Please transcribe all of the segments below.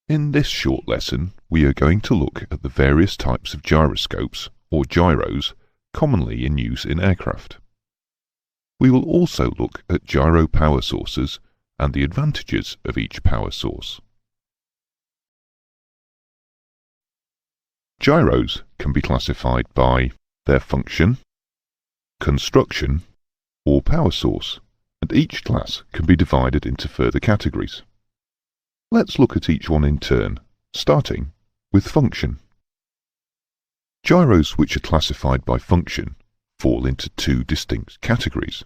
In this short lesson, we are going to look at the various types of gyroscopes, or gyros, commonly in use in aircraft. We will also look at gyro power sources and the advantages of each power source. Gyros can be classified by their function, construction, or power source, and each class can be divided into further categories. Let's look at each one in turn, starting with function. Gyros which are classified by function fall into two distinct categories.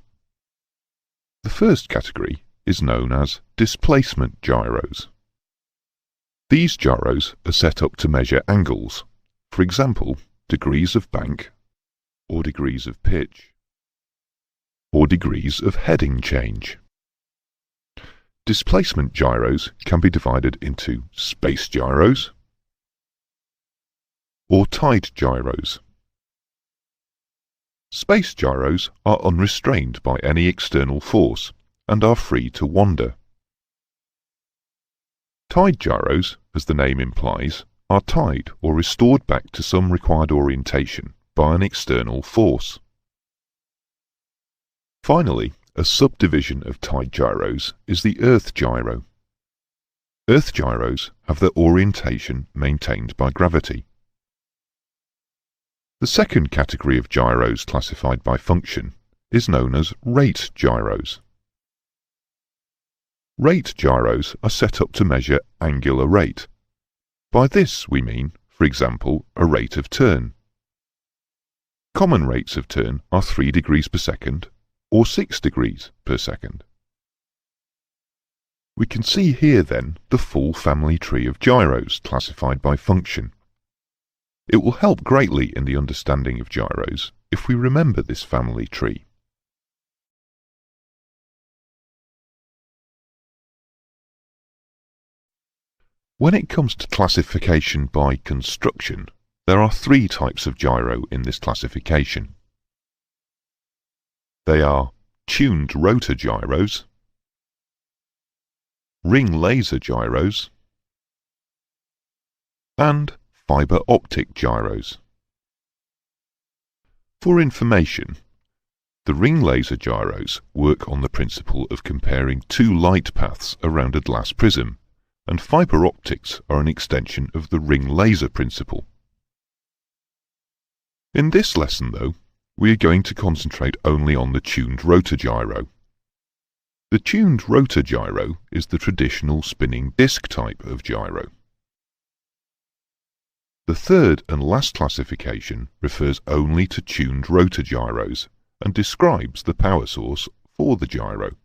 The first category is known as displacement gyros. These gyros are set up to measure angles, for example, degrees of bank, or degrees of pitch, or degrees of heading change. Displacement gyros can be divided into space gyros or tide gyros. Space gyros are unrestrained by any external force and are free to wander. Tide gyros, as the name implies, are tied or restored back to some required orientation by an external force. Finally, a subdivision of tide gyros is the earth gyro. Earth gyros have their orientation maintained by gravity. The second category of gyros classified by function is known as rate gyros. Rate gyros are set up to measure angular rate. By this we mean, for example, a rate of turn. Common rates of turn are 3 degrees per second or 6 degrees per second. We can see here then the full family tree of gyros classified by function. It will help greatly in the understanding of gyros if we remember this family tree. When it comes to classification by construction, there are 3 types of gyro in this classification. They are tuned rotor gyros, ring laser gyros, and fibre optic gyros. For information, the ring laser gyros work on the principle of comparing 2 light paths around a glass prism, and fibre optics are an extension of the ring laser principle. In this lesson, though, we are going to concentrate only on the tuned rotor gyro. The tuned rotor gyro is the traditional spinning disc type of gyro. The third and last classification refers only to tuned rotor gyros and describes the power source for the gyro.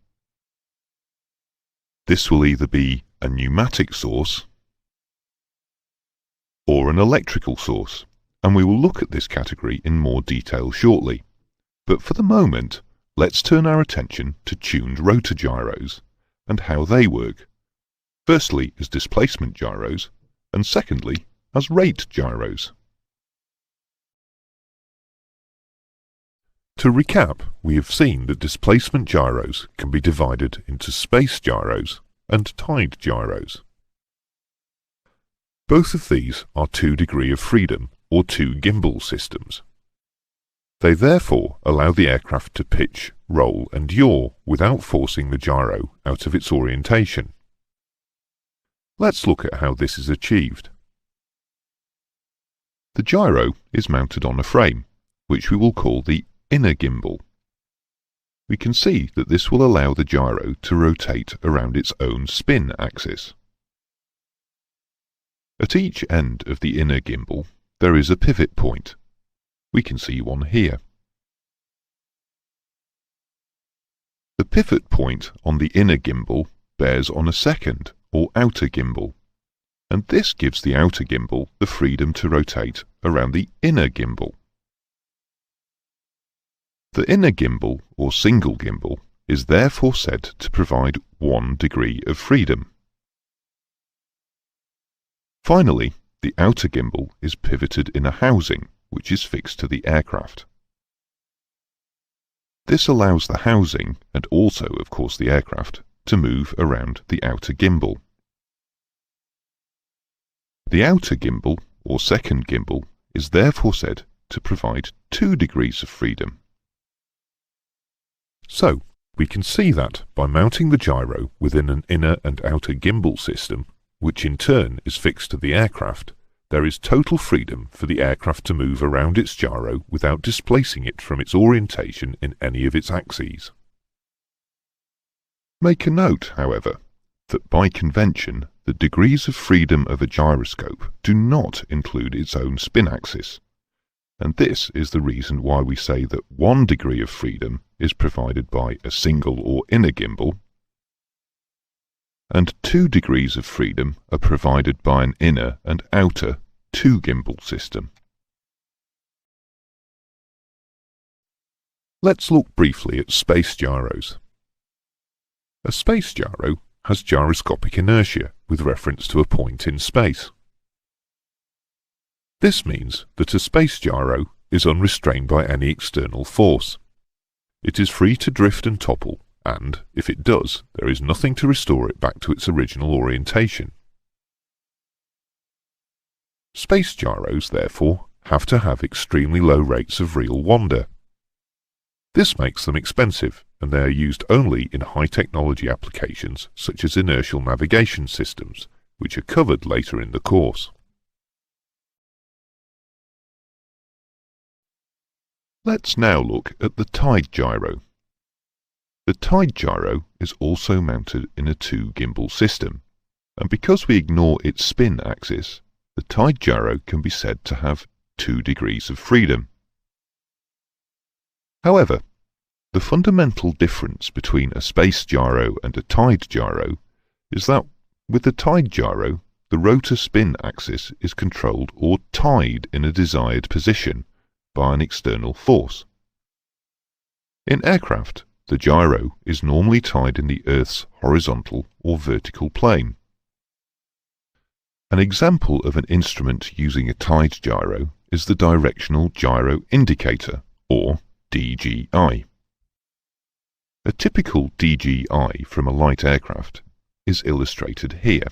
This will either be a pneumatic source or an electrical source, and we will look at this category in more detail shortly. But for the moment, let's turn our attention to tuned rotor gyros and how they work, firstly as displacement gyros, and secondly as rate gyros. To recap, we have seen that displacement gyros can be divided into space gyros and tide gyros. Both of these are 2 degree of freedom or 2 gimbal systems. They therefore allow the aircraft to pitch, roll and yaw without forcing the gyro out of its orientation. Let's look at how this is achieved. The gyro is mounted on a frame, which we will call the inner gimbal. We can see that this will allow the gyro to rotate around its own spin axis. At each end of the inner gimbal there is a pivot point. We can see one here. The pivot point on the inner gimbal bears on a second or outer gimbal, and this gives the outer gimbal the freedom to rotate around the inner gimbal. The inner gimbal or single gimbal is therefore said to provide 1 degree of freedom. Finally, the outer gimbal is pivoted in a housing which is fixed to the aircraft. This allows the housing, and also of course the aircraft, to move around the outer gimbal. The outer gimbal, or second gimbal, is therefore said to provide 2 degrees of freedom. So, we can see that by mounting the gyro within an inner and outer gimbal system, which in turn is fixed to the aircraft, there is total freedom for the aircraft to move around its gyro without displacing it from its orientation in any of its axes. Make a note, however, that by convention the degrees of freedom of a gyroscope do not include its own spin axis, and this is the reason why we say that 1 degree of freedom is provided by a single or inner gimbal, and 2 degrees of freedom are provided by an inner and outer 2-gimbal system. Let's look briefly at space gyros. A space gyro has gyroscopic inertia with reference to a point in space. This means that a space gyro is unrestrained by any external force. It is free to drift and topple, and, if it does, there is nothing to restore it back to its original orientation. Space gyros, therefore, have to have extremely low rates of real wander. This makes them expensive, and they are used only in high-technology applications such as inertial navigation systems, which are covered later in the course. Let's now look at the tide gyro. The tide gyro is also mounted in a 2-gimbal system, and because we ignore its spin axis, the tide gyro can be said to have 2 degrees of freedom. However, the fundamental difference between a space gyro and a tide gyro is that with the tide gyro, the rotor spin axis is controlled or tied in a desired position by an external force. In aircraft, the gyro is normally tied in the Earth's horizontal or vertical plane. An example of an instrument using a tide gyro is the directional gyro indicator, or DGI. A typical DGI from a light aircraft is illustrated here.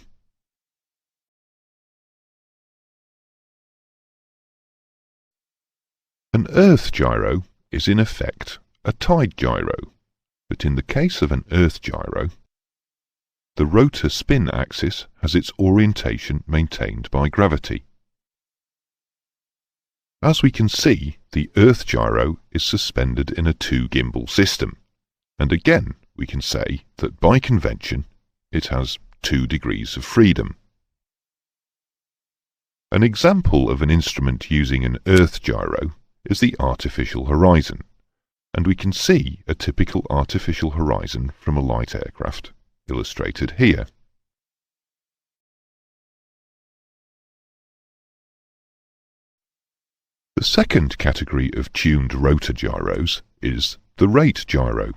An Earth gyro is in effect a tide gyro, but in the case of an Earth gyro, the rotor spin axis has its orientation maintained by gravity. As we can see, the Earth gyro is suspended in a 2-gimbal system, and again we can say that by convention it has 2 degrees of freedom. An example of an instrument using an Earth gyro is the artificial horizon, and we can see a typical artificial horizon from a light aircraft, illustrated here. The second category of tuned rotor gyros is the rate gyro.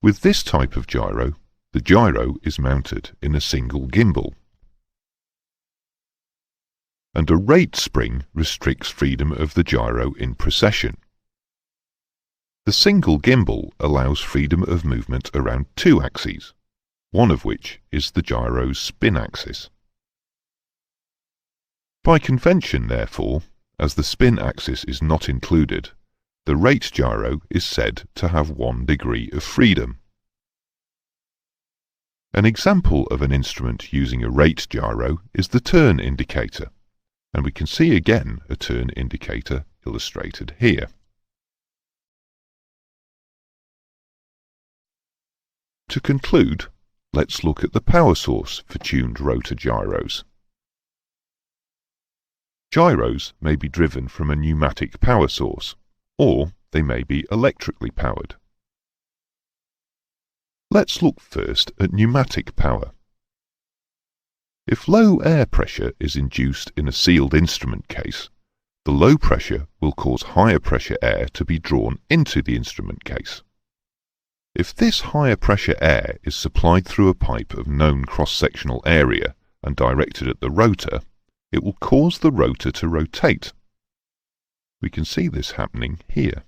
With this type of gyro, the gyro is mounted in a single gimbal, and a rate spring restricts freedom of the gyro in precession. The single gimbal allows freedom of movement around 2 axes, one of which is the gyro's spin axis. By convention, therefore, as the spin axis is not included, the rate gyro is said to have 1 degree of freedom. An example of an instrument using a rate gyro is the turn indicator, and we can see again a turn indicator illustrated here. To conclude, let's look at the power source for tuned rotor gyros. Gyros may be driven from a pneumatic power source, or they may be electrically powered. Let's look first at pneumatic power. If low air pressure is induced in a sealed instrument case, the low pressure will cause higher pressure air to be drawn into the instrument case. If this higher pressure air is supplied through a pipe of known cross-sectional area and directed at the rotor, it will cause the rotor to rotate. We can see this happening here.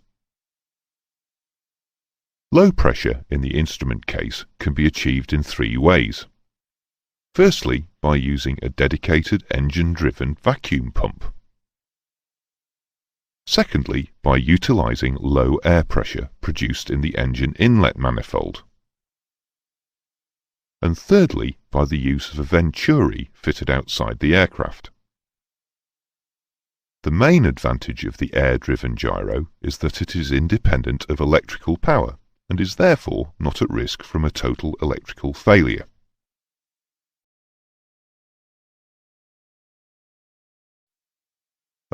Low pressure in the instrument case can be achieved in 3 ways. Firstly, by using a dedicated engine-driven vacuum pump. Secondly, by utilising low air pressure produced in the engine inlet manifold. And thirdly, by the use of a venturi fitted outside the aircraft. The main advantage of the air-driven gyro is that it is independent of electrical power and is therefore not at risk from a total electrical failure.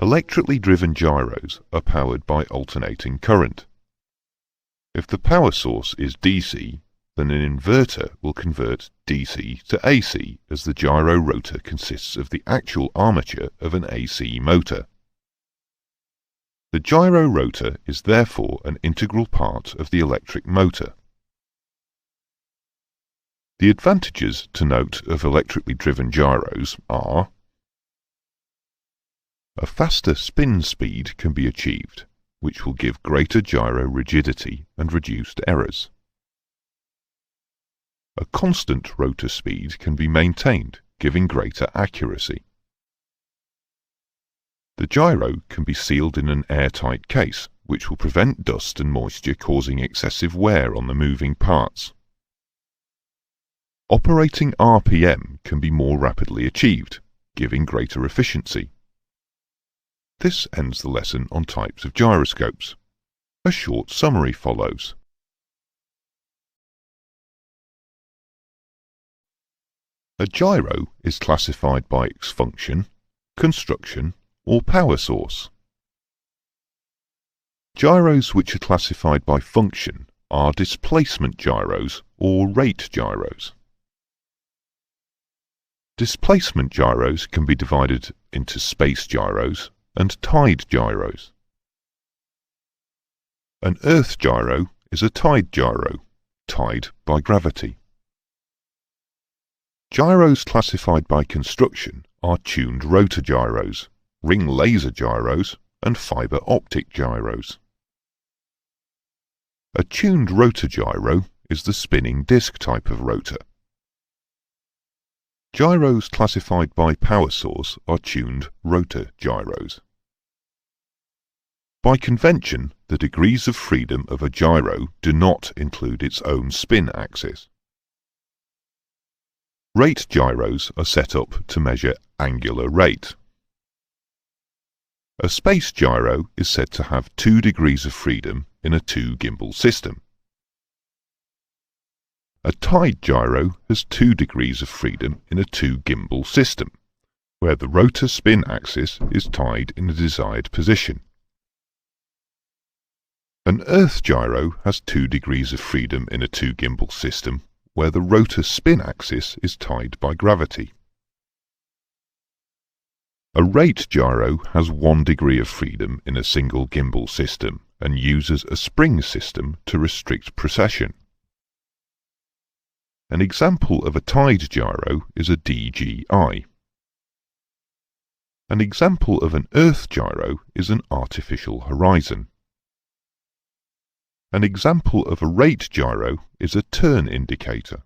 Electrically driven gyros are powered by alternating current. If the power source is DC, then an inverter will convert DC to AC, as the gyro rotor consists of the actual armature of an AC motor. The gyro rotor is therefore an integral part of the electric motor. The advantages to note of electrically driven gyros are: a faster spin speed can be achieved, which will give greater gyro rigidity and reduced errors. A constant rotor speed can be maintained, giving greater accuracy. The gyro can be sealed in an airtight case, which will prevent dust and moisture causing excessive wear on the moving parts. Operating RPM can be more rapidly achieved, giving greater efficiency. This ends the lesson on types of gyroscopes. A short summary follows. A gyro is classified by its function, construction, or power source. Gyros which are classified by function are displacement gyros or rate gyros. Displacement gyros can be divided into space gyros and tide gyros. An earth gyro is a tide gyro, tied by gravity. Gyros classified by construction are tuned rotor gyros, ring laser gyros, and fibre optic gyros. A tuned rotor gyro is the spinning disc type of rotor. Gyros classified by power source are tuned rotor gyros. By convention, the degrees of freedom of a gyro do not include its own spin axis. Rate gyros are set up to measure angular rate. A space gyro is said to have 2 degrees of freedom in a 2-gimbal system. A tide gyro has 2 degrees of freedom in a 2-gimbal system, where the rotor spin axis is tied in a desired position. An earth gyro has 2 degrees of freedom in a 2-gimbal system, where the rotor spin axis is tied by gravity. A rate gyro has 1 degree of freedom in a single gimbal system and uses a spring system to restrict precession. An example of a tide gyro is a DGI. An example of an earth gyro is an artificial horizon. An example of a rate gyro is a turn indicator.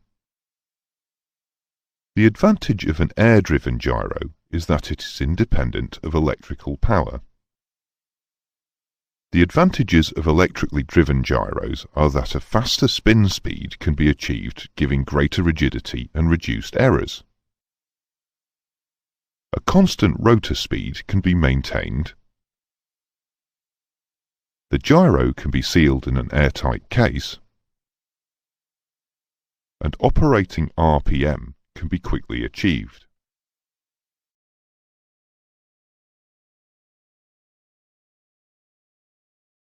The advantage of an air-driven gyro is that it is independent of electrical power. The advantages of electrically driven gyros are that a faster spin speed can be achieved, giving greater rigidity and reduced errors. A constant rotor speed can be maintained. The gyro can be sealed in an airtight case, and operating RPM can be quickly achieved.